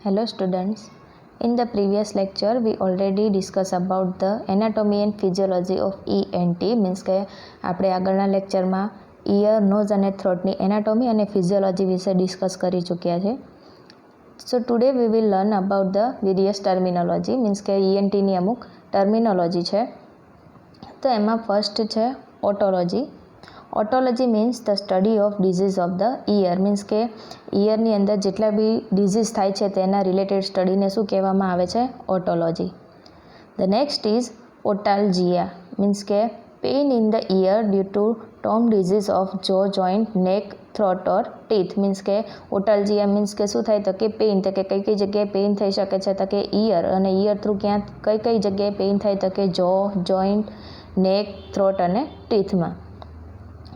Hello students. In the previous lecture we already discussed about the anatomy and physiology of ENT means કે આપણે આગળના લેક્ચરમાં ear nose અને થ્રોટની anatomy અને ફિઝિયોલોજી વિશે ડિસ્કસ કરી ચૂક્યા છે. So today we will learn about the various terminology means કે ENTની અમુક ટર્મિનોલોજી છે. તો એમાં ફર્સ્ટ છે otology. Otology means the study of disease of the ear means કે ઇયરની અંદર જેટલા બી ડિઝીઝ થાય છે તેના રિલેટેડ સ્ટડીને શું કહેવામાં આવે છે? Otology. The next is otalgia means કે pain in the ear due to tom disease of jaw joint neck throat or teeth means કે ઓટાલ્જિયા મીન્સ કે શું થાય તો કે પેઇન તો કે કઈ જગ્યાએ પેઇન થઈ શકે છે તો કે ઇયર અને ઇયર થ્રુ ક્યાં કઈ જગ્યાએ પેઇન થાય તો કે જો જોઇન્ટ નેક થ્રોટ અને ટીથમાં.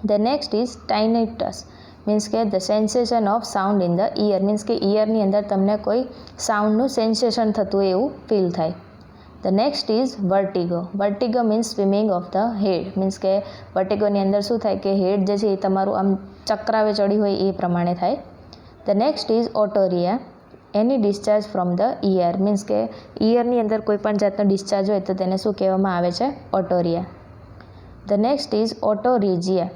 The next is tinnitus means કે the sensation of sound in the ear means કે ઇયરની અંદર તમને કોઈ સાઉન્ડનું સેન્સેશન થતું એવું ફીલ થાય. The next is vertigo. Vertigo means swimming of the head means કે વર્ટિગોની અંદર શું થાય કે હેડ જે છે એ તમારું આમ ચક્રાવે ચડી હોય એ પ્રમાણે થાય. The next is otorrhea. Any discharge from the ear means કે ઇયરની અંદર કોઈ પણ જાતનો ડિસ્ચાર્જ હોય તો તેને શું કહેવામાં આવે છે? Otorrhoea. The next is otorrhea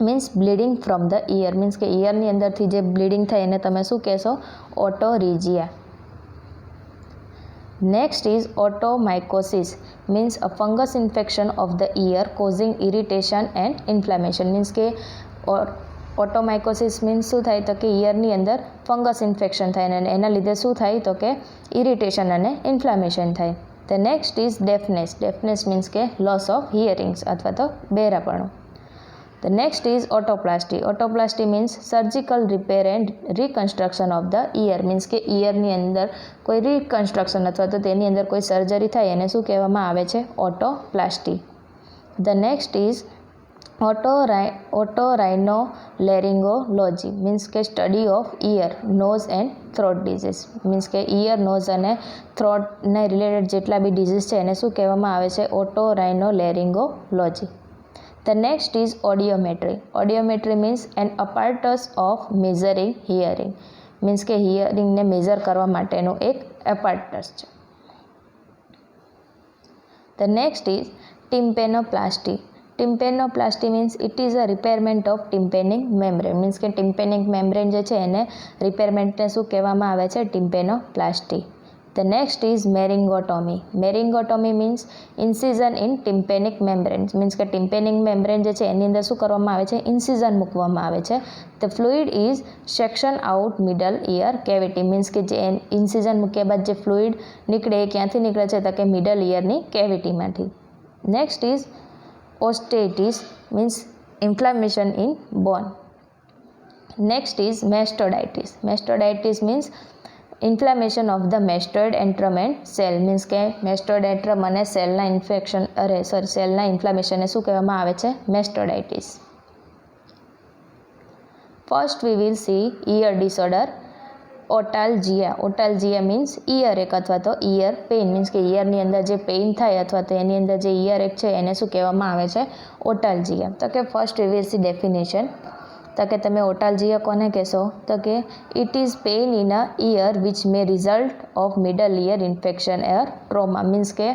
means bleeding from the ear means કે ઇયરની અંદરથી જે બ્લીડિંગ થાય એને તમે શું કહેશો? Otorrhagia. Next is otomycosis means a fungus infection of the ear causing irritation and inflammation means કે ઓટોમાઇકોસિસ મીન્સ શું થાય તો કે ઇયરની અંદર ફંગસ ઇન્ફેક્શન થાય અને એના લીધે શું થાય તો કે ઇરિટેશન અને ઇન્ફ્લામેશન થાય. The next is deafness. Deafness means કે લોસ ઓફ હિયરિંગ્સ અથવા તો બહેરાપણું. The next is otoplasty. Otoplasty means surgical repair and reconstruction of the ear means કે ઇયરની અંદર કોઈ રિકન્સ્ટ્રક્શન અથવા તો તેની અંદર કોઈ સર્જરી થાય એને શું કહેવામાં આવે છે? Otoplasty. The next is otorhinolaryngology means કે study of ear nose and throat disease means કે ઇયર નોઝ અને થ્રોટને રિલેટેડ જેટલા બી ડિઝીઝ છે એને શું કહેવામાં આવે છે? ઓટોરહાઇનોલેરિંગોલોજી. The next is audiometry. Audiometry means an apparatus of measuring hearing. Means કે હિયરિંગને મેઝર કરવા માટેનું એક apparatus છે. The next is tympanoplasty. Tympanoplasty means it is a repairment of tympanic membrane. Means કે tympanic membrane જે છે એને રિપેરમેન્ટને શું કહેવામાં આવે છે? Tympanoplasty. The next is merryngectomy. Merryngectomy means incision in tympanic membrane means કે tympanic membrane જે છે એની અંદર શું કરવામાં આવે છે? ઇન્સિઝન મૂકવામાં આવે છે. The fluid is section out middle ear cavity means કે જે ઇન્સિઝન મૂક્યા બાદ જે ફ્લુઇડ નીકળે એ ક્યાંથી નીકળે છે તો કે મિડલ ઇયરની કેવિટીમાંથી. Next is osteitis means inflammation in bone. Next is mastoiditis. Mastoiditis means inflammation of the mastoid antrum and cell means કે મેસ્ટોઇડ એન્ટ્રમ અને સેલના ઇન્ફ્લામેશનને શું કહેવામાં આવે છે? Mastoiditis. First we will see ear disorder otalgia. Otalgia means earache અથવા તો ear pain means કે ઇયરની અંદર જે પેઇન થાય અથવા તો એની અંદર જે ઇયર એક છે એને શું કહેવામાં આવે છે? ઓટાલ્જિયા. તો કે first we will see definition. તો કે તમે ઓટાલ્જિયા કોને કહેશો? તો કે it is pain in a ear which may result of middle ear infection or trauma means કે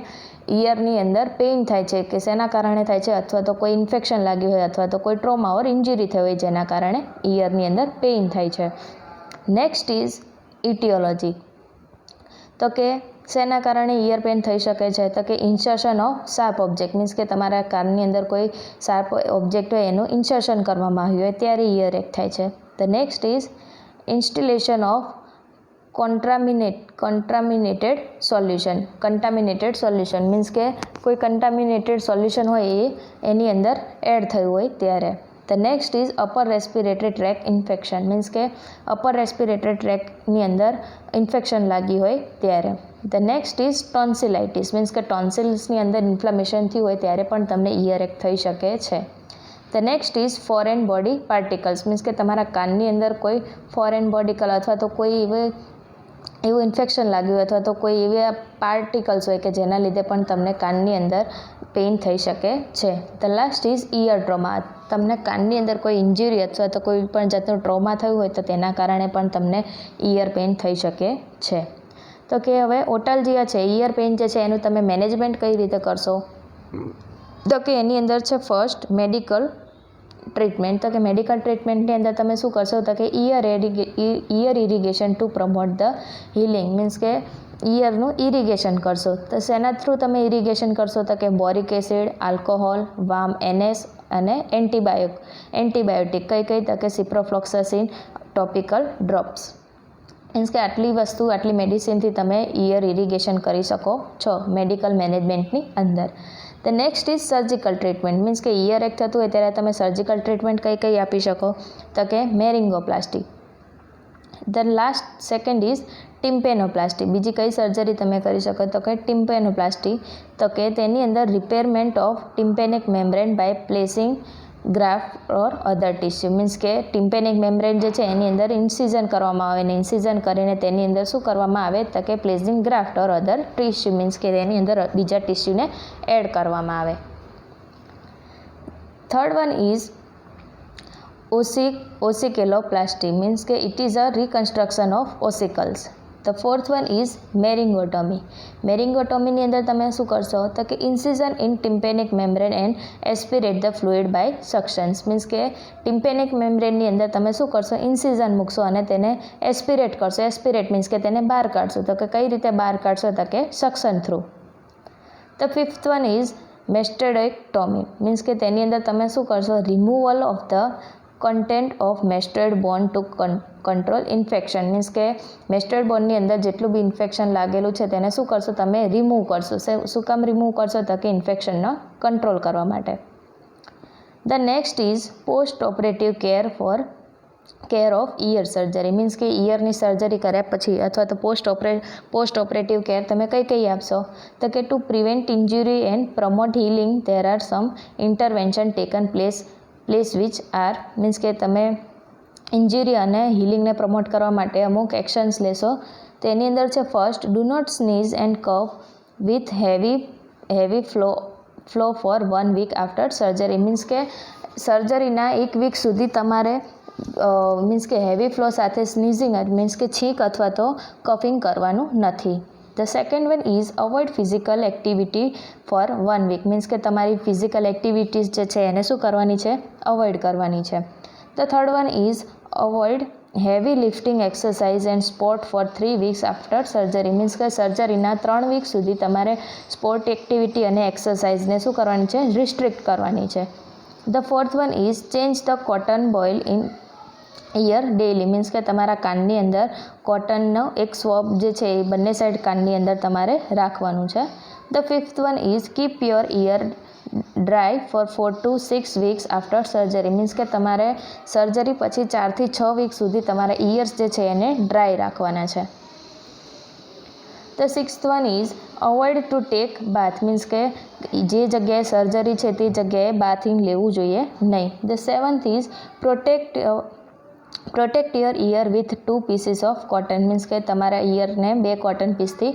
ઇયરની અંદર પેઇન થાય છે કે શેના કારણે થાય છે? અથવા તો કોઈ ઇન્ફેક્શન લાગ્યું હોય અથવા તો કોઈ ટ્રોમા ઓર ઇન્જરી થઈ હોય જેના કારણે ઇયરની અંદર પેઇન થાય છે. Next is etiology. તો કે શેના કારણે ઇયર પેઇન થઈ શકે છે? તો કે insertion of sharp object means કે તમારા કાનની અંદર કોઈ શાર્પ ઓબ્જેક્ટ હોય એનું ઇન્સર્શન કરવામાં આવ્યું હોય ત્યારે ઇયર એક થાય છે. The next is instillation of contaminated solution means કે કોઈ કન્ટામિનેટેડ સોલ્યુશન હોય એ એની અંદર એડ થયું હોય ત્યારે. The next is upper respiratory tract infection means કે અપર રેસ્પિરેટરી ટ્રેકની અંદર ઇન્ફેક્શન લાગી હોય ત્યારે. ધ નેક્સ્ટ ઇઝ ટોન્સિલાઇટિસ મીન્સ કે ટોન્સિલ્સની અંદર ઇન્ફ્લામેશન થયું હોય ત્યારે પણ તમને ઇયર એક થઈ શકે છે. The next is foreign body particles means કે તમારા કાનની અંદર કોઈ ફોરેન બોડીકલ અથવા તો કોઈ એવું ઇન્ફેક્શન લાગ્યું હોય અથવા તો કોઈ એવા પાર્ટિકલ્સ હોય કે જેના લીધે પણ તમને કાનની અંદર પેઇન થઈ શકે છે. The last is ear trauma. તમને કાનની અંદર કોઈ ઇન્જરી અથવા તો કોઈ પણ જાતનું ટ્રોમા થયું હોય તો તેના કારણે પણ તમને ઇયર પેઇન થઈ શકે છે. તો કે હવે ઓટાલ્જિયા છે, ઇયર પેઇન જે છે એનું તમે મેનેજમેન્ટ કઈ રીતે કરશો? તો કે એની અંદર છે ફર્સ્ટ મેડિકલ ટ્રીટમેન્ટ. તો કે મેડિકલ ટ્રીટમેન્ટની અંદર તમે શું કરશો? તો કે ear irrigation to promote the healing. Means કે ઇયરનું ઇરિગેશન કરશો. તો શેના થ્રુ તમે ઇરિગેશન કરશો? તો કે બોરિક એસિડ, આલ્કોહોલ, વામ, NS અને એન્ટીબાયોટિક કઈ? તો કે સિપ્રોફ્લોક્સાસિન ટોપિકલ ડ્રોપ્સ. મીન્સ કે આટલી વસ્તુ, આટલી મેડિસિનથી તમે ઇયર ઇરિગેશન કરી શકો છો મેડિકલ મેનેજમેન્ટની અંદર. The next is surgical treatment. Means કે ઇયર એક થતું હોય ત્યારે તમે સર્જિકલ ટ્રીટમેન્ટ કઈ આપી શકો? તો કે myringoplasty. The last second is tympanoplasty. બીજી કઈ સર્જરી તમે કરી શકો? તો કે ટિમ્પેનોપ્લાસ્ટી. તો કે તેની અંદર repairment of tympanic membrane by placing graft or other tissue. Means કે ટિમ્પેનિક મેમ્બ્રેન જે છે એની અંદર ઇન્સિઝન કરવામાં આવે ને ઇન્સિઝન કરીને તેની અંદર શું કરવામાં આવે? તો કે placing graft or other tissue. Means કે તેની અંદર બીજા ટિશ્યુને એડ કરવામાં આવે. Third one is ossiculoplasty. Means કે it is a reconstruction of ossicles. The fourth one is myringotomy. મેરિંગોટોમીની અંદર તમે શું કરશો? તો કે incision in tympanic membrane and aspirate the fluid by suctions. Means કે ટિમ્પેનિક મેમ્બ્રેનની અંદર તમે શું કરશો? ઇન્સિઝન મૂકશો અને તેને એસ્પિરેટ કરશો. એસ્પિરેટ મીન્સ કે તેને બહાર કાઢશો. તો કે કઈ રીતે બહાર કાઢશો? તો કે suction through. The fifth one is mastoidectomy. Means કે તેની અંદર તમે શું કરશો? Removal of the content of mastoid bone to control infection. Means કે મેસ્ટેડ બોનની અંદર જેટલું બી ઇન્ફેક્શન લાગેલું છે તેને શું કરશો? તમે રિમૂવ કરશો. શું કામ રિમૂવ કરશો? તો કે ઇન્ફેક્શનનો કંટ્રોલ કરવા માટે. The next is post operative care of ear surgery. Means કે ઇયરની સર્જરી કર્યા પછી અથવા તો પોસ્ટ ઓપરેટિવ કેર તમે કઈ આપશો? તો કે two prevent injury and promote healing there are some intervention taken place which are. Means કે તમે ઇન્જરી અને હિલિંગને પ્રમોટ કરવા માટે અમુક એક્શન્સ લેશો. તેની અંદર છે first, do not sneeze and cough with heavy flow for 1 week after surgery. Means કે સર્જરીના 1 વીક સુધી તમારે મીન્સ કે હેવી ફ્લો સાથે સ્નીઝિંગ મીન્સ કે છીંક અથવા તો કફિંગ કરવાનું નથી. The second one is avoid physical activity for 1 week. Means કે તમારી ફિઝિકલ એક્ટિવિટીઝ જે છે એને શું કરવાની છે? અવોઇડ કરવાની છે. The third one is avoid heavy lifting exercise and sport for 3 weeks after surgery. Means કે સર્જરીના 3 વીક સુધી તમારે સ્પોર્ટ એક્ટિવિટી અને એક્સરસાઇઝને શું કરવાની છે? રિસ્ટ્રિક્ટ કરવાની છે. The fourth one is change the cotton ball in ear daily. Means કે તમારા કાનની અંદર કોટનનો એક સ્વોબ જે છે એ બંને સાઈડ કાનની અંદર તમારે રાખવાનું છે. The fifth one is keep your ear dry for 4 to 6 weeks after surgery. Means કે તમારે સર્જરી પછી 4 થી 6 વીક સુધી તમારા ઇયર્સ જે છે એને ડ્રાય રાખવાના છે. The sixth one is avoid to take bath. Means કે જે જગ્યાએ સર્જરી છે તે જગ્યાએ બાથિંગ લેવું જોઈએ નહીં. The seventh is protect your ear with 2 pieces of cotton. Means કે તમારા ઇયરને 2 કોટન પીસથી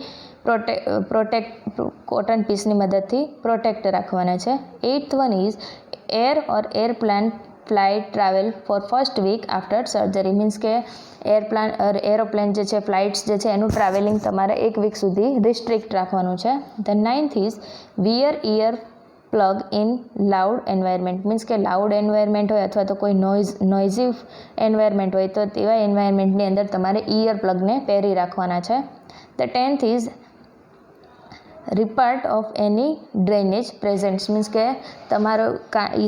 કોટન પીસની મદદથી પ્રોટેક્ટ રાખવાના છે. Eighth one is airplane flight travel for first week after surgery. Means કે એરોપ્લેન જે છે, ફ્લાઇટ્સ જે છે એનું ટ્રાવેલિંગ તમારે 1 વીક સુધી રિસ્ટ્રિક્ટ રાખવાનું છે. The ninth is wear ear plug in loud environment. Means કે લાઉડ એન્વાયરમેન્ટ હોય અથવા તો કોઈ નોઇઝી એન્વાયરમેન્ટ હોય તો તેવા એન્વાયરમેન્ટની અંદર તમારે ઇયર પ્લગને પહેરી રાખવાના છે. The 10th is report of any drainage presents. Means કે તમારો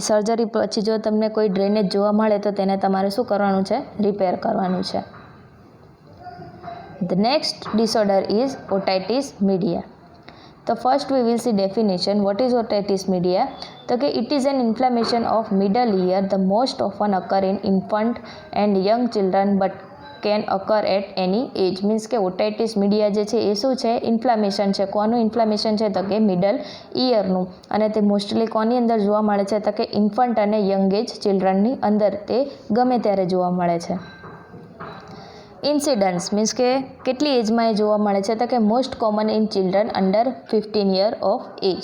સર્જરી પછી જો તમને કોઈ ડ્રેનેજ જોવા મળે તો તેને તમારે શું કરવાનું છે? રિપેર કરવાનું છે. The next disorder is otitis media. તો first we will see definition. What is otitis media? તો કે it is an inflammation of middle ear. The most often occur in infant and young children but can occur at any age. Means કે otitis media જે છે એ શું છે? Inflammation છે. કોનું inflammation છે? તો કે મિડલ ઇયરનું. અને તે મોસ્ટલી કોની અંદર જોવા મળે છે? તો કે ઇન્ફન્ટ અને યંગ એજ ચિલ્ડ્રનની અંદર તે ગમે ત્યારે જોવા મળે છે. ઇન્સિડન્સ મીન્સ કે કેટલી એજમાં એ જોવા મળે છે? તો કે most common in children under 15 year of age.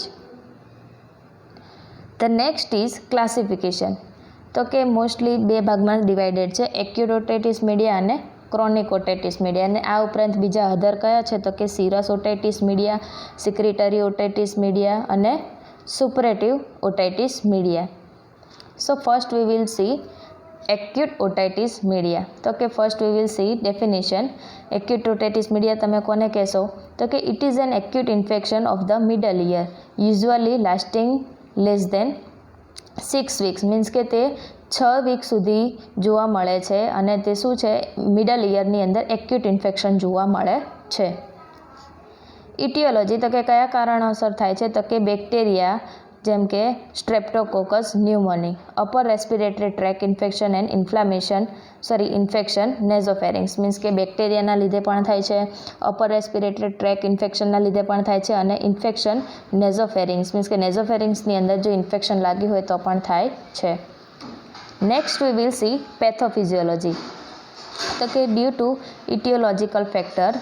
The next is classification. તો કે મોસ્ટલી બે ભાગમાં ડિવાઇડેડ છે, એક્યુટ ઓટાઇટિસ મીડિયા અને ક્રોનિક ઓટાઇટિસ મીડિયા. અને આ ઉપરાંત બીજા અધર કયા છે તો કે serous otitis media, secretory otitis media અને suppurative otitis media. So first we will see acute otitis media. તો કે first we will see definition. Acute otitis media તમે કોને કહેશો તો કે it is an acute infection of the middle ear usually lasting less than 6 weeks. Means કે તે 6 week સુધી જોવા મળે છે અને તે શું છે મિડલ ઇયરની અંદર એક્યુટ ઇન્ફેક્શન જોવા મળે છે. ઇટિયોલોજી તો કે કયા કારણોસર થાય છે તો કે બેક્ટેરિયા જેમ કે streptococcus pneumoniae, upper respiratory tract infection and infection nasopharynx. Means કે બેક્ટેરિયાના લીધે પણ થાય છે, અપર રેસ્પિરેટરી ટ્રેક ઇન્ફેક્શનના લીધે પણ થાય છે અને ઇન્ફેક્શન નેઝોફેરિંગ્સ મીન્સ કે નેઝોફેરિંગ્સની અંદર જો ઇન્ફેક્શન લાગ્યું હોય તો પણ થાય છે. Next we will see pathophysiology. તો કે due to aetiological factor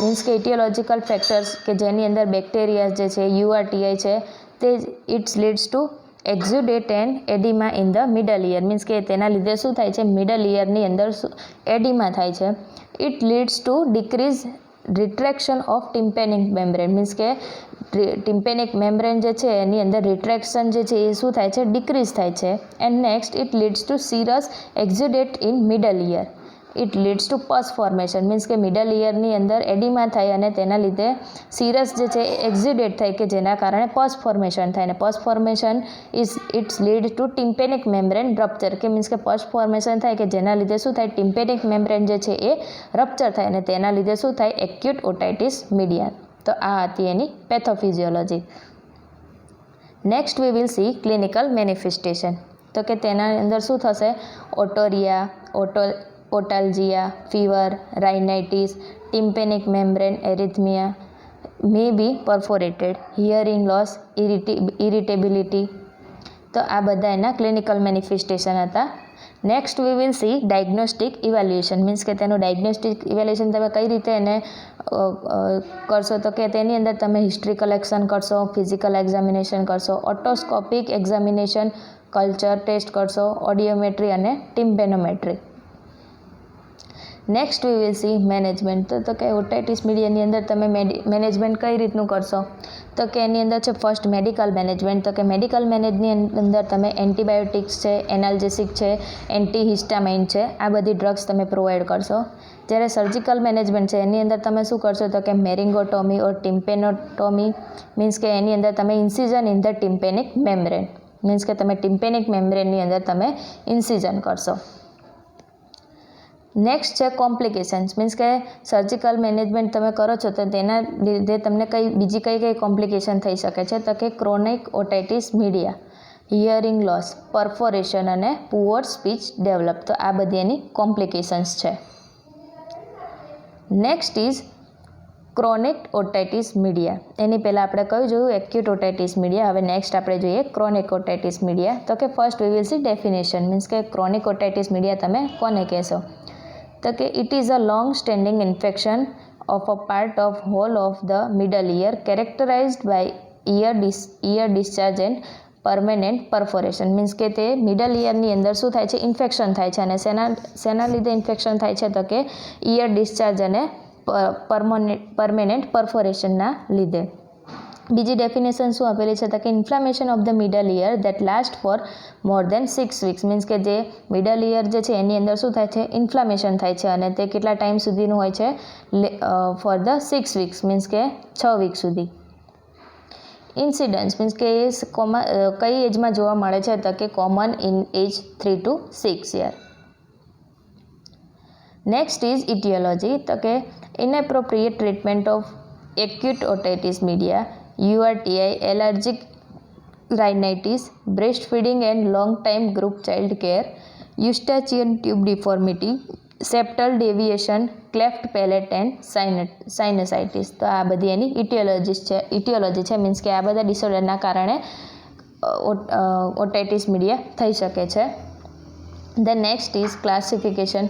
means કે ઇટિયોલોજીકલ ફેક્ટર્સ કે જેની અંદર બેક્ટેરિયા જે છે યુઆરટીઆઈ છે તે its leads to exudate and oedema in the middle ear. Means કે તેના લીધે શું થાય છે મિડલ ઇયરની અંદર એડિમા થાય છે. It leads to decrease retraction of tympanic membrane. Means કે ટિમ્પેનિક મેમ્બ્રેન જે છે એની અંદર રિટ્રેક્શન જે છે એ શું થાય છે ડિક્રીઝ થાય છે. And next it leads to serous exudate in middle ear. It leads to pus formation. Means કે મિડલ ઇયરની અંદર એડિમા થાય અને તેના લીધે સિરસ જે છે એક્ઝુડેટ થાય કે જેના કારણે પસ ફોર્મેશન થાય. અને pus formation its lead to tympanic membrane rupture. કે મીન્સ કે પસ ફોર્મેશન થાય કે જેના લીધે શું થાય ટિમ્પેનિક મેમ્બ્રેન જે છે એ રપ્ચર થાય અને તેના લીધે શું થાય એક્યુટ ઓટાઇટિસ મીડિયા. તો આ હતી એની pathophysiology. Next we will see clinical manifestation. તો કે તેના અંદર શું થશે otorrhoea, otalgia, fever, rhinitis, tympanic membrane erythema, may be perforated, hearing loss, irritability. તો આ બધા એના ક્લિનિકલ મેનિફેસ્ટેશન હતા. Next we will see diagnostic evaluation. Means કે તેનું ડાયગ્નોસ્ટિક ઇવેલ્યુએશન તમે કઈ રીતે એને કરશો તો કે તેની અંદર તમે હિસ્ટ્રી કલેક્શન કરશો, ફિઝિકલ એક્ઝામિનેશન કરશો, ઓટોસ્કોપિક એક્ઝામિનેશન, કલ્ચર ટેસ્ટ કરશો, ઓડિયોમેટ્રી અને tympanometry. Next we will see management. તો કે ઓટાઇટિસ મીડિયાની અંદર તમે મેનેજમેન્ટ કઈ રીતનું કરશો તો કે એની અંદર છે ફર્સ્ટ મેડિકલ મેનેજમેન્ટ. તો કે મેડિકલ મેનેજની અંદર તમે એન્ટીબાયોટિક્સ છે, એનાલ્જેસિક છે, એન્ટીહિસ્ટામાઇન છે, આ બધી ડ્રગ્સ તમે પ્રોવાઈડ કરશો. જ્યારે સર્જિકલ મેનેજમેન્ટ છે એની અંદર તમે શું કરશો તો કે મેરિંગોટોમી ઓર ટિમ્પેનોટોમી. મીન્સ કે એની અંદર તમે ઇન્સિઝન ઇન ધ ટિમ્પેનિક મેમ્બ્રેન. મીન્સ કે તમે ટિમ્પેનિક મેમ્બ્રેનની અંદર તમે ઇન્સિઝન કરશો. નેક્સ્ટ છે કોમ્પ્લિકેશન્સ. મીન્સ કે સર્જિકલ મેનેજમેન્ટ તમે કરો છો તો તેના લીધે તમને બીજી કઈ કોમ્પ્લિકેશન થઈ શકે છે તો કે chronic otitis media, hearing loss, perforation અને પુઅર સ્પીચ ડેવલપ. તો આ બધી એની કોમ્પ્લિકેશન્સ છે. Next is chronic otitis media. એની પહેલાં આપણે કયું જોયું એક્યુટ ઓટાઇટિસ મીડિયા. હવે નેક્સ્ટ આપણે જોઈએ ક્રોનિક ઓટાઇટિસ મીડિયા. તો કે first we will see definition. Means કે ક્રોનિક ઓટાઇટિસ મીડિયા તમે કોને કહેશો તો કે it is a long standing infection of a part of whole of the middle ear characterised by ear discharge and permanent perforation. Means કે તે middle ઇયરની અંદર શું થાય છે ઇન્ફેક્શન થાય છે અને શેના લીધે ઇન્ફેક્શન થાય છે તો કે ઇયર ડિસ્ચાર્જ અને પરમેનન્ટ પરફોરેશનના લીધે. બીજી ડેફિનેશન શું આપેલી છે તો કે inflammation of the middle ear that last for more than 6 weeks. Means કે જે મિડલ ઇયર જે છે એની અંદર શું થાય છે ઇન્ફ્લામેશન થાય છે અને તે કેટલા ટાઈમ સુધીનું હોય છે ફોર ધ 6 વીક્સ. મીન્સ કે 6 વીક સુધી. ઇન્સિડન્સ મીન્સ કે એ કઈ એજમાં જોવા મળે છે તો કે common in age 3 to 6 year. Next is etiology. તો કે inappropriate treatment of acute otitis media, URTI, allergic rhinitis, breast feeding and long time group child care, Eustachian tube deformity, septal deviation, cleft palate and sinusitis. તો આ બધી એની ઇટિયોલોજી છે. Means કે આ બધા ડિસઓર્ડરના કારણે ઓટાઇટિસ મીડિયા થઈ શકે છે. The next is classification.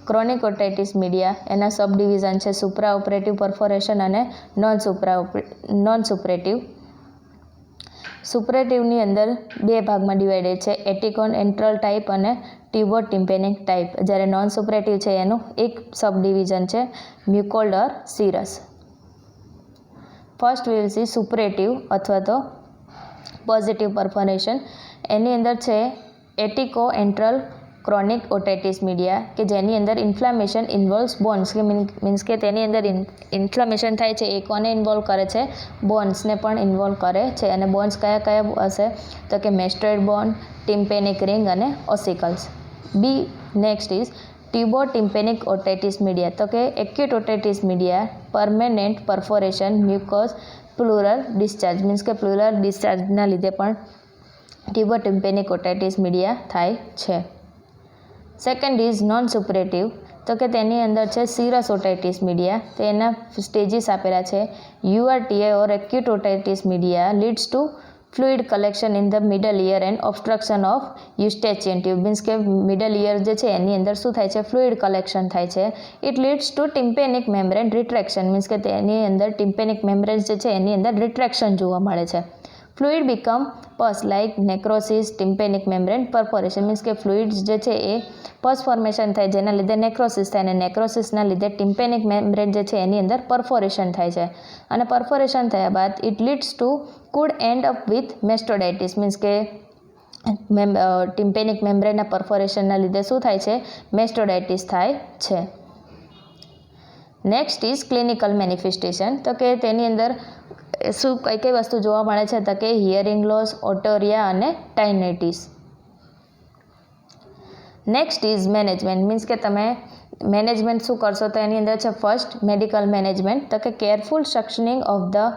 Chronic otitis media એના સબ ડિવિઝન છે સુપ્રા ઓપરેટિવ પરફોરેશન અને નોન સુપરેટિવ. સુપરેટિવની અંદર બે ભાગમાં ડિવાઇડેડ છે, એટિકોન એન્ટ્રલ ટાઈપ અને ટ્યુબો ટિમ્પેનિક ટાઈપ. જ્યારે નોન સુપરેટિવ છે એનું એક સબ ડિવિઝન છે મ્યુકોલ્ડ ઓર સિરસ. ફર્સ્ટ વી વિલ સી સુપરેટિવ અથવા તો પોઝિટિવ પરફોરેશન. એની અંદર છે એટિકો એન્ટ્રલ ક્રોનિક ઓટાઇટિસ મીડિયા કે જેની અંદર ઇન્ફ્લામેશન ઇન્વોલ્વ્સ બોન્સ કે મીન્સ કે તેની અંદર ઇન્ફ્લામેશન થાય છે એ કોને ઇન્વોલ્વ કરે છે? બોન્સને પણ ઇન્વોલ્વ કરે છે. અને બોન્સ કયા કયા હશે? તો કે મેસ્ટોઇડ બોન, ટિમ્પેનિક રિંગ અને ossicles. B next is tubo tympanic otitis media. તો કે acute otitis media, permanent perforation, mucous purulent discharge means કે પ્લુરલ ડિસ્ચાર્જના લીધે પણ ટ્યુબો ટિમ્પેનિક ઓટાઇટિસ મીડિયા થાય છે. Second is non suppurative. તો કે તેની અંદર છે સિરસ ઓટાઇટિસ મીડિયા. તેના સ્ટેજીસ આપેલા છે. URTI or acute otitis media leads to fluid collection in the middle ear and obstruction of Eustachian tube means કે મિડલ ઇયર જે છે એની અંદર શું થાય છે? ફ્લુઇડ કલેક્શન થાય છે. It leads to tympanic membrane retraction means કે તેની અંદર ટિમ્પેનિક મેમ્બ્રેન જે છે એની અંદર રિટ્રેક્શન જોવા મળે છે. ફ્લુઇડ બીકમ પસ like necrosis, ટિમ્પેનિક membrane perforation means કે ફ્લુઇડ્સ જે છે એ પસ ફોર્મેશન થાય જેના લીધે નેક્રોસિસ થાય અને નેક્રોસિસના લીધે ટિમ્પેનિક મેમ્બ્રેન જે છે એની અંદર પરફોરેશન થાય છે. અને પરફોરેશન થયા બાદ it leads to could end up with mastoiditis means કે ટિમ્પેનિક મેમ્બ્રેનના પરફોરેશનના લીધે શું થાય છે? મેસ્ટોડાઇટિસ થાય છે. Next is clinical manifestation. તો કે તેની અંદર શું કઈ કઈ વસ્તુ જોવા મળે છે? તો કે હિયરિંગ લોસ, ઓટોરિયા અને ટાઇનાઇટિસ. નેક્સ્ટ ઇઝ મેનેજમેન્ટ મીન્સ કે તમે મેનેજમેન્ટ શું કરશો? તો એની અંદર છે ફર્સ્ટ મેડિકલ મેનેજમેન્ટ. તો કે careful suctioning of the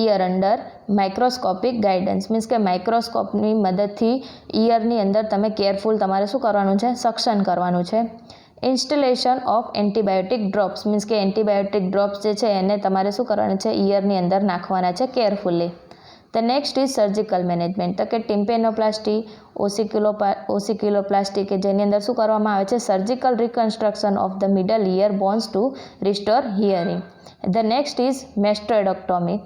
ear under microscopic guidance means કે માઇક્રોસ્કોપની મદદથી ઇયરની અંદર તમે કેરફુલ તમારે શું કરવાનું છે? સક્શન કરવાનું છે. Installation of antibiotic drops means કે એન્ટીબાયોટિક ડ્રોપ્સ જે છે એને તમારે શું કરવાનું છે? ઇયરની અંદર નાખવાના છે carefully. The next is surgical management. તો કે ટિમ્પેનોપ્લાસ્ટી, ઓસિક્યુલોપ્લાસ્ટી કે જેની અંદર શું કરવામાં આવે છે? Surgical reconstruction of the middle ear bones to restore hearing. The next is mastoidectomy.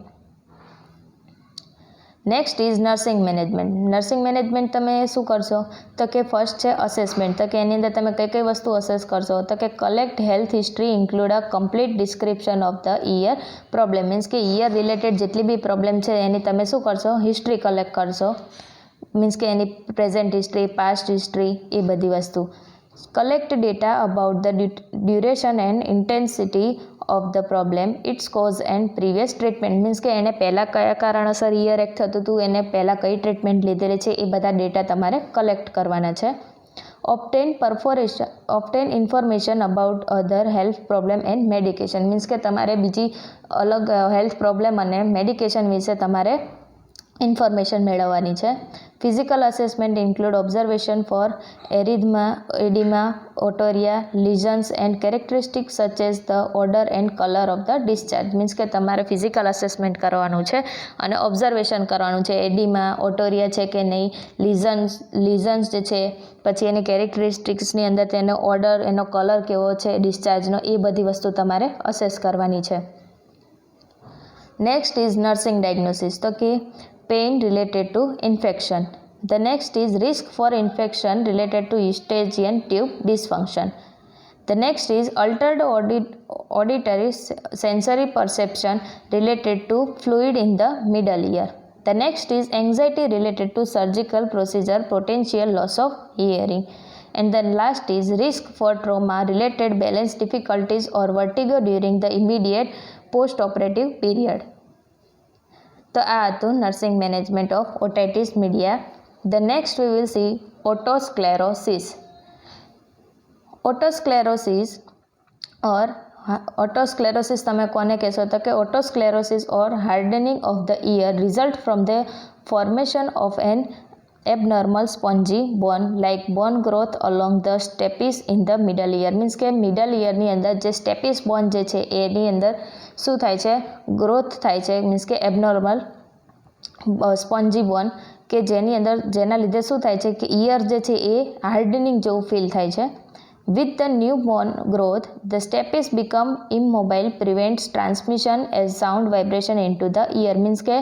Next is nursing management. Nursing management તમે શું કરશો? તો કે ફર્સ્ટ છે અસેસમેન્ટ. તો કે એની અંદર તમે કઈ કઈ વસ્તુ અસેસ કરશો? તો કે collect health history include a complete description of the ear problem means કે ઇયર રિલેટેડ જેટલી બી પ્રોબ્લેમ છે એની તમે શું કરશો? હિસ્ટ્રી કલેક્ટ કરશો મીન્સ કે any present history, past history એ બધી વસ્તુ. Collect data about the duration and intensity of the problem, its cause and previous treatment means કે એને પહેલાં કયા કારણોસર ઇયર એક થતું હતું, એને પહેલાં કઈ ટ્રીટમેન્ટ લીધેલી છે એ બધા ડેટા તમારે કલેક્ટ કરવાના છે. Obtain information about other health problem and medication means કે તમારે બીજી અલગ હેલ્થ પ્રોબ્લેમ અને મેડિકેશન વિશે તમારે ઇન્ફોર્મેશન મેળવવાની છે. Physical assessment include observation for oedema, otorrhoea, lesions and characteristic such as the odour and colour of the discharge means કે તમારે ફિઝિકલ અસેસમેન્ટ કરવાનું છે અને ઓબ્ઝર્વેશન કરવાનું છે. એડિમા, ઓટોરિયા છે કે નહીં, લીઝન્સ જે છે પછી એની કેરેક્ટરિસ્ટિક્સની અંદર તેનો ઓર્ડર, એનો કલર કેવો છે ડિસ્ચાર્જનો, એ બધી વસ્તુ તમારે અસેસ કરવાની છે. Next is nursing diagnosis. તો કે pain related to infection. The next is risk for infection related to eustachian tube dysfunction. The next is altered auditory sensory perception related to fluid in the middle ear. The next is anxiety related to surgical procedure, potential loss of hearing. And then last is risk for trauma related balance difficulties or vertigo during the immediate post-operative period. તો આ હતું nursing management of otitis media. The next we will see otosclerosis. Otosclerosis તમે કોને કહેશો? તો કે otosclerosis or hardening of the ear result from the formation of an abnormal spongy bone like bone growth along the stapes in the middle ear means કે middle ઇયરની અંદર જે સ્ટેપિસ બોન જે છે એની અંદર શું થાય છે? ગ્રોથ થાય છે મીન્સ કે એબનોર્મલ સ્પોન્જી બોન કે જેની અંદર જેના લીધે શું થાય છે કે ઇયર જે છે એ હાર્ડનિંગ જેવું ફીલ થાય છે. With the newborn growth, the stapes become immobile, prevents transmission as sound vibration into the ear. Means કે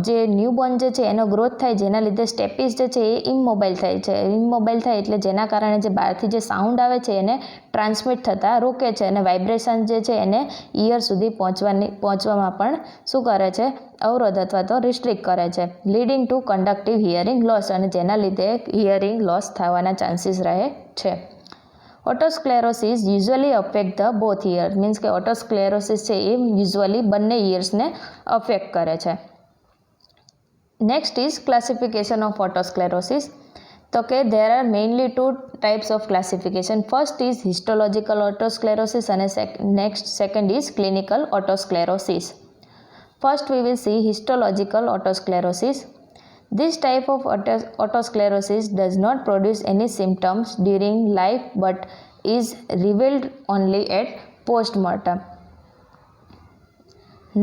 જે ન્યૂબોર્ન જે છે એનો ગ્રોથ થાય જેના લીધે સ્ટેપીસ જે છે એ ઇમોબાઇલ થાય એટલે જેના કારણે જે બહારથી જે સાઉન્ડ આવે છે એને ટ્રાન્સમિટ થતાં રોકે છે અને વાઇબ્રેશન જે છે એને ઇયર સુધી પહોંચવામાં પણ શું કરે છે અવરોધ અથવા તો રિસ્ટ્રિક્ટ કરે છે, leading to conductive hearing loss, અને જેના લીધે હિયરિંગ લોસ થવાના ચાન્સીસ રહે છે. Otosclerosis usually affect the both ear. Means કે ઓટોસ્ક્લેરોસિસ છે એ યુઝ્યુઅલી બંને ઇયર્સને અફેક્ટ કરે છે. Next is classification of otosclerosis. તો કે there are mainly two types of classification. First is histological autosclerosis and second is clinical autosclerosis. First we will see histological autosclerosis. This type of autosclerosis does not produce any symptoms during life but is revealed only at post-mortem.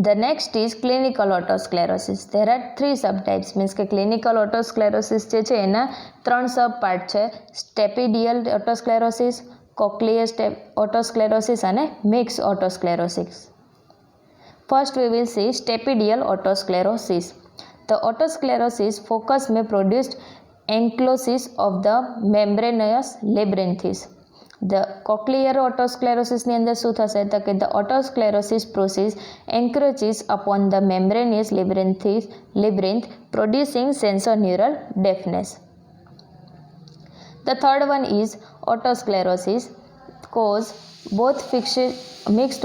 The next is clinical autosclerosis. There are three subtypes. Means કે clinical autosclerosis જે છે એના 3 સબ part છે: સ્ટેપિડિયલ ઓટોસ્ક્લેરોસિસ, cochlear ઓટોસ્ક્લેરોસિસ અને mix ઓટોસ્ક્લેરોસિસ. First we will see stapedial autosclerosis. The autosclerosis focus may produce ankylosing of the membranous labyrinthis. The cochlear autosclerosis ની અંદર શું થશે તો કે the autosclerosis process encroaches upon the membranous labyrinth producing sensorineural deafness. The third one is autosclerosis cause both mixed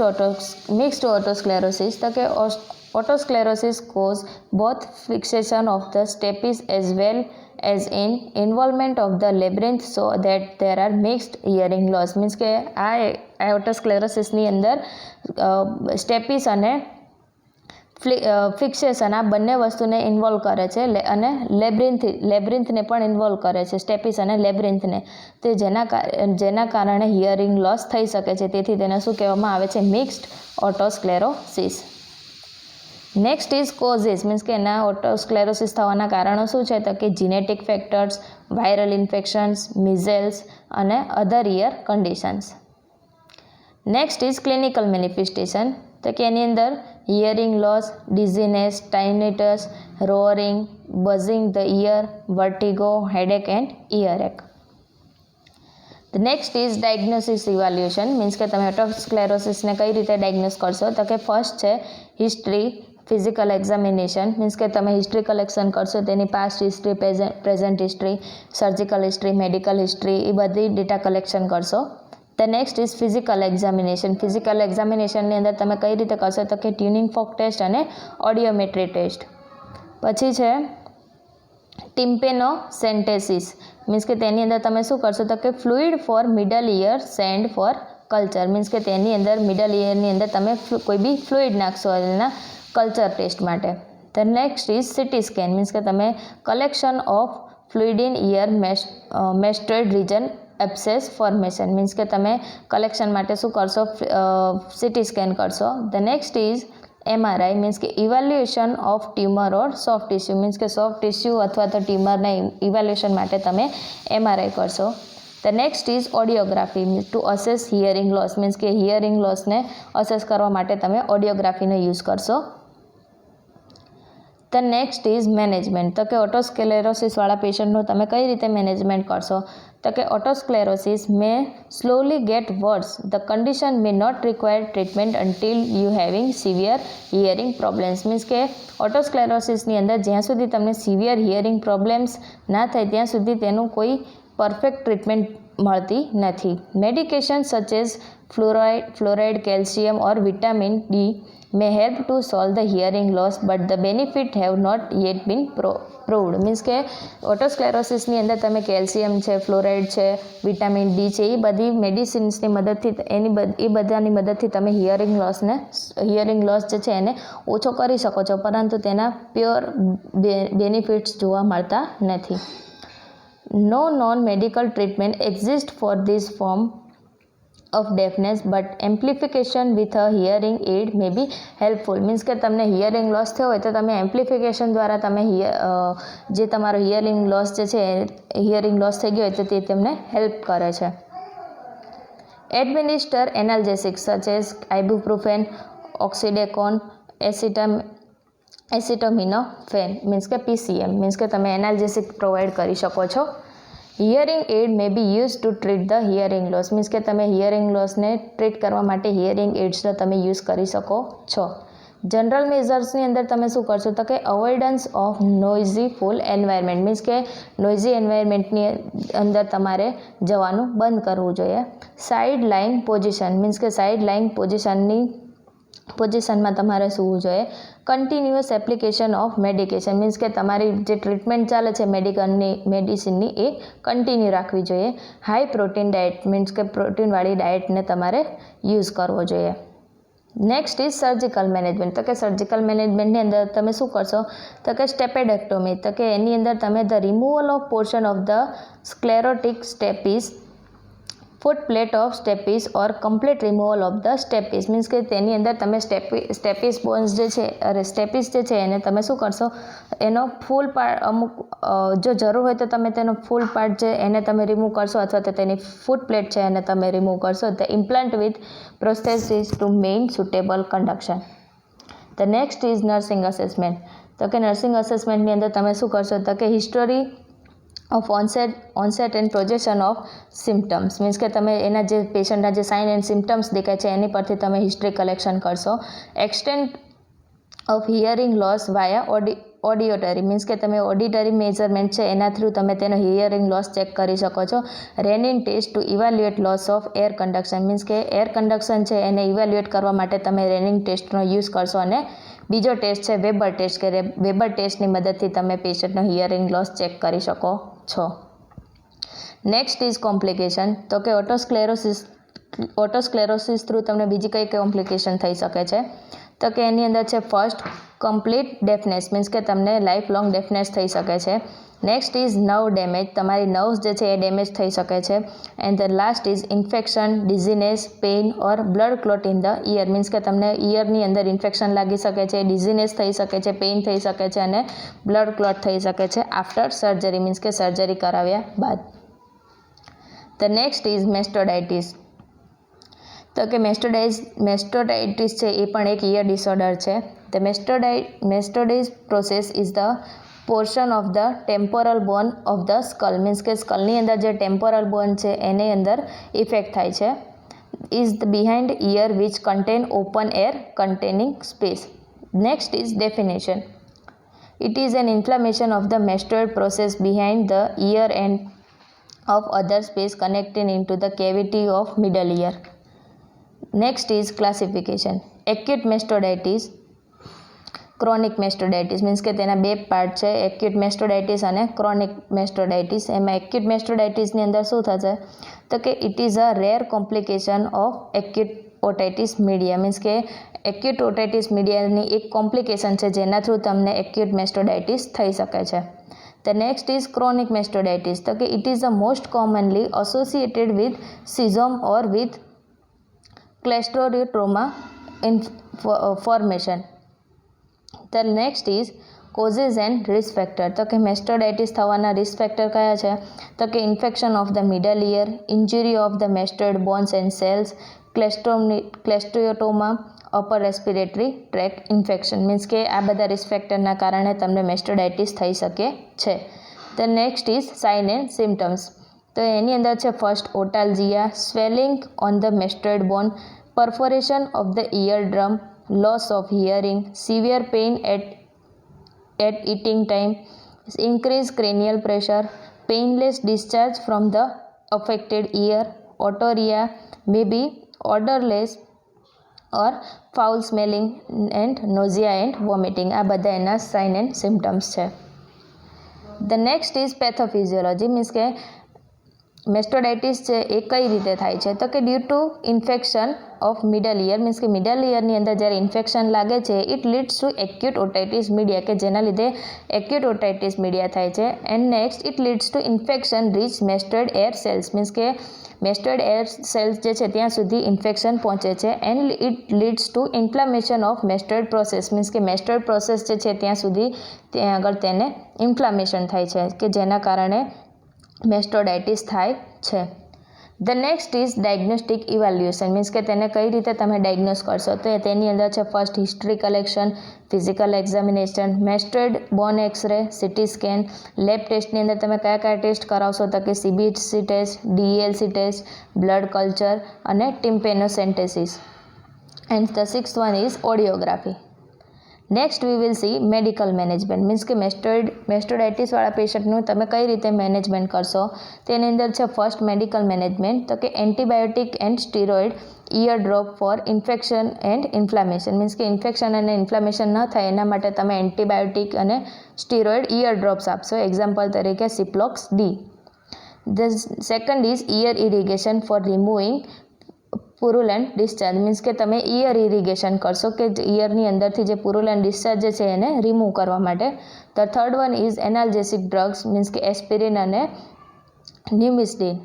autosclerosis. તો કે autosclerosis cause both fixation of the stapes as well as in involvement of the labyrinth so that there are mixed hearing loss. Means કે આ ઓટોસ્ક્લેરોસિસની અંદર સ્ટેપીસ અને fixation આ બંને વસ્તુને involve કરે છે અને લેબ્રિન્થને પણ ઇન્વોલ્વ કરે છે, સ્ટેપીસ અને લેબ્રિન્થને, તે જેના કારણે હિયરિંગ લોસ થઈ શકે છે. તેથી તેને શું કહેવામાં આવે છે? Mixed otosclerosis. Next is causes. Means કે એના ઓટોસ્ક્લેરોસિસ થવાના કારણો શું છે તો કે genetic factors, viral infections, measles અને other ear conditions. Next is clinical manifestation. તો કે એની અંદર hearing loss, dizziness, tinnitus, roaring, buzzing the ear, vertigo, headache and ear ache. The next is diagnosis evaluation. Means કે તમે ઓટોસ્ક્લેરોસિસને કઈ રીતે diagnose કરશો તો કે ફર્સ્ટ છે હિસ્ટ્રી, ફિઝિકલ એક્ઝામિનેશન. મીન્સ કે તમે હિસ્ટ્રી કલેક્શન કરશો, તેની past history, present history, surgical history, medical history, એ બધી ડેટા કલેક્શન કરશો. The next is physical examination. Physical એક્ઝામિનેશનની અંદર તમે કઈ રીતે કરશો તો કે ટ્યુનિંગ ફોક ટેસ્ટ અને ઓડિયોમેટ્રી ટેસ્ટ. પછી છે ટિમ્પેનોસેન્ટેસિસ. મીન્સ કે તેની અંદર તમે શું કરશો તો કે fluid for middle ear send for culture. Means કે તેની અંદર મિડલ ઇયરની અંદર તમે કોઈ બી ફ્લુઇડ નાખશો એના કલ્ચર ટેસ્ટ માટે. The next is CT scan. Means કે તમે collection of fluid in ear mastoid region abscess formation. Means કે તમે કલેક્શન માટે શું કરશો? સિટી સ્કેન કરશો. The next is MRI. Means કે evaluation of tumour or soft tissue. Means કે સોફ્ટ ટિશ્યુ અથવા તો ટ્યુમરના ઇવેલ્યુએશન માટે તમે MRI કરશો. The next is audiography to assess hearing loss. Means કે હિયરિંગ લોસને અસેસ કરવા માટે તમે ઓડિયોગ્રાફીનો યુઝ કરશો. The next is management. તો કે ઓટોસ્ક્લેરોસિસવાળા પેશન્ટનું તમે કઈ રીતે મેનેજમેન્ટ કરશો તો કે otosclerosis may slowly get worse. The condition may not require treatment until you having severe hearing problems. Means કે ઓટોસ્ક્લેરોસિસની અંદર જ્યાં સુધી તમને સિવિયર હિયરિંગ પ્રોબ્લેમ્સ ના થાય ત્યાં સુધી તેનું કોઈ પરફેક્ટ ટ્રીટમેન્ટ મળતી નથી. Medication such as fluoride, calcium or vitamin D may help to solve the hearing loss but the benefit have not yet been proved. Means કે ઓટોસ્ક્લેરોસિસની અંદર તમે કેલ્શિયમ છે, ફ્લોરાઇડ છે, વિટામિન ડી છે, એ બધી મેડિસિન્સની મદદથી એ બધાની મદદથી તમે હિયરિંગ લોસ જે છે એને ઓછો કરી શકો છો, પરંતુ તેના પ્યોર બેનિફિટ્સ જોવા મળતા નથી. No non-medical treatment exists for this form of deafness but amplification with a hearing aid may be helpful. Means કે તમને હિયરિંગ લોસ થયો હોય તો તમે એમ્પ્લિફિકેશન દ્વારા તમે જે તમારો હિયરિંગ લોસ જે છે હિયરિંગ લોસ થઈ ગયો હોય તો તે તમને હેલ્પ કરે છે. Administer analgesics such as ibuprofen, oxycodone, acetaminophen means કે PCM મીન્સ કે તમે એનાલ્જેસિક પ્રોવાઈડ કરી શકો છો. Hearing aid may be use to treat the hearing loss means કે તમે હિયરિંગ લોસને ટ્રીટ કરવા માટે હિયરિંગ એડ્સનો તમે યુઝ કરી શકો છો. જનરલ મેઝર્સની અંદર તમે શું કરશો તો કે avoidance of noisy full environment means કે નોઇઝી એન્વાયરમેન્ટની અંદર તમારે જવાનું બંધ કરવું જોઈએ. સાઇડ લાઇન પોઝિશન મીન્સ કે સાઇડ લાઇન પોઝિશનમાં તમારે સૂવું જોઈએ. Continuous application of medication means કે તમારી જે ટ્રીટમેન્ટ ચાલે છે મેડિસિનની એ કન્ટિન્યુ રાખવી જોઈએ. હાઈ પ્રોટીન ડાયટ મીન્સ કે પ્રોટીનવાળી ડાયટને તમારે યુઝ કરવો જોઈએ. નેક્સ્ટ ઇઝ સર્જિકલ મેનેજમેન્ટ તો કે સર્જિકલ મેનેજમેન્ટની અંદર તમે શું કરશો તો કે સ્ટેપેડેક્ટોમી તો કે એની અંદર તમે the removal of portion of the sclerotic stapes, foot plate of stapes or complete removal of the stapes means કે તેની અંદર તમે સ્ટેપીસ બોન્સ જે છે સ્ટેપીસ જે છે એને તમે શું કરશો એનો ફૂલ પાર્ટ અમુક જો જરૂર હોય તો તમે તેનો ફૂલ પાર્ટ છે એને તમે રિમૂવ કરશો અથવા તો તેની ફૂટ પ્લેટ છે એને તમે રિમૂવ કરશો. The implant with prosthesis to main suitable conduction. The next is nursing assessment તો કે નર્સિંગ અસેસમેન્ટની અંદર તમે શું કરશો તો કે history of onset and projection of symptoms means કે તમે એના જે પેશન્ટના જે સાઇન એન્ડ સિમ્ટમ્સ દેખાય છે એની પરથી તમે હિસ્ટ્રી કલેક્શન કરશો. Extent of hearing loss via auditory means કે તમે ઓડિટરી મેઝરમેન્ટ છે એના થ્રુ તમે તેનો હિયરિંગ લોસ ચેક કરી શકો છો. Rinne test to evaluate loss of air conduction means કે એર કન્ડક્શન છે એને ઇવેલ્યુએટ કરવા માટે તમે રેનિન ટેસ્ટનો યુઝ કરશો. અને બીજો ટેસ્ટ છે વેબર ટેસ્ટ કે વેબર ટેસ્ટની મદદથી તમે પેશન્ટનો હિયરિંગ લોસ ચેક કરી શકો છો. નેક્સ્ટ ઇઝ કોમ્પ્લિકેશન તો કે ઓટોસ્ક્લેરોસિસ થ્રુ તમને બીજી કઈ કોમ્પ્લિકેશન થઈ શકે છે તો કે એની અંદર છે ફર્સ્ટ કમ્પ્લીટ ડેફનેસ મીન્સ કે તમને લાઈફ લોંગ ડેફનેસ થઈ શકે છે. નેક્સ્ટ ઇઝ નર્વ ડેમેજ તમારી નર્વ્સ જે છે એ ડેમેજ થઈ શકે છે. And the last is infection, dizziness, pain or blood clot in the ear means કે તમને ઇયરની અંદર ઇન્ફેક્શન લાગી શકે છે, ડિઝીનેસ થઈ શકે છે, પેઇન થઈ શકે છે અને બ્લડ ક્લોટ થઈ શકે છે આફ્ટર સર્જરી મીન્સ કે સર્જરી કરાવ્યા બાદ. ધ નેક્સ્ટ ઇઝ મેસ્ટોડાઇટિસ તો કે મેસ્ટોડાઇટિસ છે એ પણ એક ઇયર ડિસઓર્ડર છે. The mastoiditis process is the portion of the temporal bone of the skull means કે સ્કલની અંદર જે ટેમ્પોરલ બોન છે એની અંદર ઇફેક્ટ થાય છે. Is the behind ear which contain open air containing space. Next is definition. It is an inflammation of the mastoid process behind the ear and of other space connecting into the cavity of middle ear. Next is classification. Acute mastocytitis, chronic mastocytitis means કે તેના બે part છે acute mastocytitis અને chronic mastocytitis. એમાં acute mastocytitis ની અંદર શું થશે તો કે it is a rare complication of acute otitis media means કે acute otitis media ની એક કોમ્પ્લિકેશન છે જેના થ્રુ તમને acute mastocytitis થઈ શકે છે. The next is chronic mastocytitis. So, it is the most commonly associated with schizom or with cholesteatoma formation. The next is causes and risk factor. તો કે mastocytitis થવાના risk factor કયા છે તો કે infection of the middle ear, injury of the mastoid bones and cells, cholesteatoma, upper respiratory tract infection means કે આ બધા રિસ્ક ફેક્ટરના કારણે તમને મેસ્ટોડાઇટિસ થઈ શકે છે. The next is sign and symptoms તો એની અંદર છે first otalgia, swelling on the mastoid bone, perforation of the ear drum, loss of hearing, severe pain at eating time, increase cranial pressure, painless discharge from the affected ear, otorrhoea, may be odourless or foul smelling and nausea and vomiting. આ બધા એના sign and symptoms છે. The next is પેથોફિઝિયોલોજી means કે મેસ્ટોડાઇટિસ છે એ કઈ રીતે થાય છે તો કે due to infection of middle ear means કે મિડલ ઇયરની અંદર જ્યારે ઇન્ફેક્શન લાગે છે it leads to acute otitis media કે જેના લીધે એક્યુટ ઓટાઇટિસ મીડિયા થાય છે. And next it leads to infection reach mastoid air cells means કે મેસ્ટોઇડ એર સેલ્સ જે છે ત્યાં સુધી ઇન્ફેક્શન પહોંચે છે. And it leads to inflammation of mastoid process means કે મેસ્ટોઇડ પ્રોસેસ જે છે ત્યાં સુધી ત્યાં આગળ તેને ઇન્ફ્લામેશન થાય છે કે જેના કારણે મેસ્ટોડાઇટિસ થાય છે. The next is diagnostic evaluation means કે તેને કઈ રીતે તમે ડાયગ્નોસ કરશો તો તેની અંદર છે first history collection, physical examination, mastoid bone x-ray, CT scan. Lab ટેસ્ટની અંદર તમે કયા કયા ટેસ્ટ કરાવશો તો કે CBC test, DELC test, blood culture અને tympanocentesis. And the sixth one is audiography. Next we will see medical management means કે મેસ્ટોડાઇટિસવાળા પેશન્ટનું તમે કઈ રીતે મેનેજમેન્ટ કરશો તેની અંદર છે ફર્સ્ટ મેડિકલ મેનેજમેન્ટ તો કે antibiotic and steroid ear drop for infection and inflammation means કે ઇન્ફેક્શન અને ઇન્ફ્લામેશન ન થાય એના માટે તમે એન્ટીબાયોટિક અને સ્ટીરોઇડ ઇયર ડ્રોપ્સ આપશો. એક્ઝામ્પલ તરીકે Ciplox D. The second is ear irrigation for removing purulent discharge means કે તમે ઇયર ઇરિગેશન કરશો કે ઇયરની અંદરથી જે પુરુલેન્ટ ડિસ્ચાર્જ છે એને રિમૂવ કરવા માટે. The third one is analgesic drugs means કે એસ્પિરિન અને ન્યુમિસ્ડિન.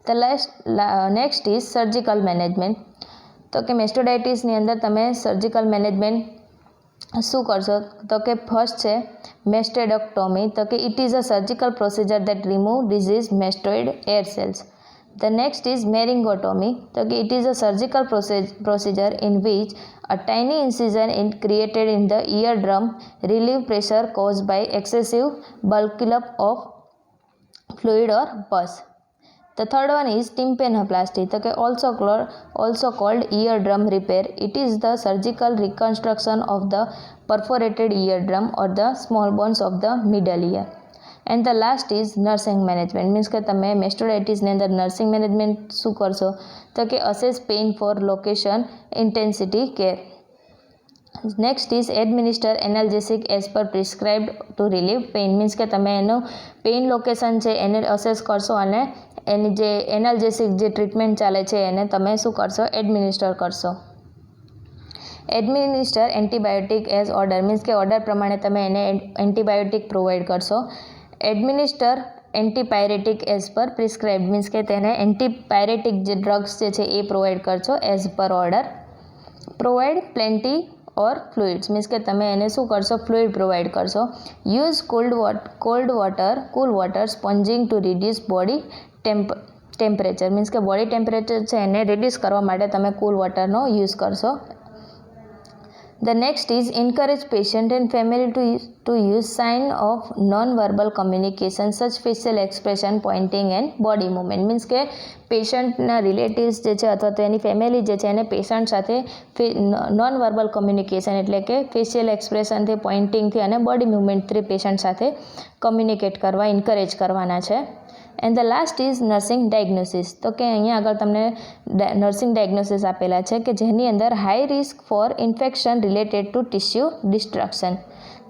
The next is surgical management તો કે મેસ્ટોડાઇટિસની અંદર તમે સર્જિકલ મેનેજમેન્ટ શું કરશો તો કે ફર્સ્ટ છે મેસ્ટેડેક્ટોમી તો કે it is a surgical procedure that remove disease mastoid air cells. The next is meningotomy. Okay, it is a surgical procedure in which a tiny incision is created in the eardrum, relieve pressure caused by excessive buildup of fluid or pus. The third one is tympanoplasty. Okay, also called eardrum repair. It is the surgical reconstruction of the perforated eardrum or the small bones of the middle ear. And the last is nursing management means કે તમે મેસ્ટોડાઇટિસની અંદર nursing management શું કરશો તો કે assess pain for location intensity care. Next is administer analgesic as per prescribed to relieve pain means કે તમે એનું પેઇન લોકેશન છે એને અસેસ કરશો અને એની જે એનાલ્જેસિક જે ટ્રીટમેન્ટ ચાલે છે એને તમે શું કરશો એડમિનિસ્ટર કરશો. Administer antibiotic as order means કે ઓર્ડર પ્રમાણે તમે એને એન્ટીબાયોટિક પ્રોવાઈડ કરશો. Administer antipyretic as per prescribe means કે તેને એન્ટીપાયરેટિક જે ડ્રગ્સ જે છે એ પ્રોવાઈડ કરશો as per order. Provide plenty or fluids means કે તમે એને શું કરશો ફ્લુઇડ પ્રોવાઈડ કરશો. Use cool water sponging to reduce body temperature means કે બોડી ટેમ્પરેચર છે એને રિડ્યુસ કરવા માટે તમે કૂલ વોટરનો યુઝ કરશો. The next is encourage patient and family to use sign of non-verbal communication such facial expression, pointing and body movement means કે પેશન્ટના relatives જે છે અથવા તો એની ફેમિલી જે છે એને પેશન્ટ સાથે નોન વર્બલ કમ્યુનિકેશન એટલે કે ફેશિયલ એક્સપ્રેશનથી પોઇન્ટિંગથી અને બોડી મૂવમેન્ટથી પેશન્ટ સાથે કમ્યુનિકેટ કરવા ઇન્કરેજ કરવાના છે. And the last is nursing diagnosis તો કે અહીંયા આગળ તમને નર્સિંગ ડાયગ્નોસિસ આપેલા છે કે જેની અંદર high risk for infection related to tissue destruction.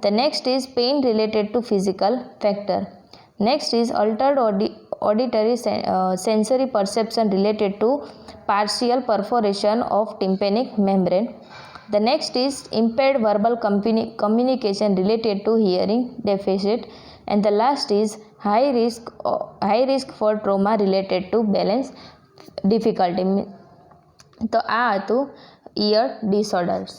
The next is pain related to physical factor. Next is altered auditory sensory perception related to partial perforation of tympanic membrane. The next is impaired verbal communication related to hearing deficit, and the last is high risk for trauma related to balance difficulty. તો આ હતું ear disorders.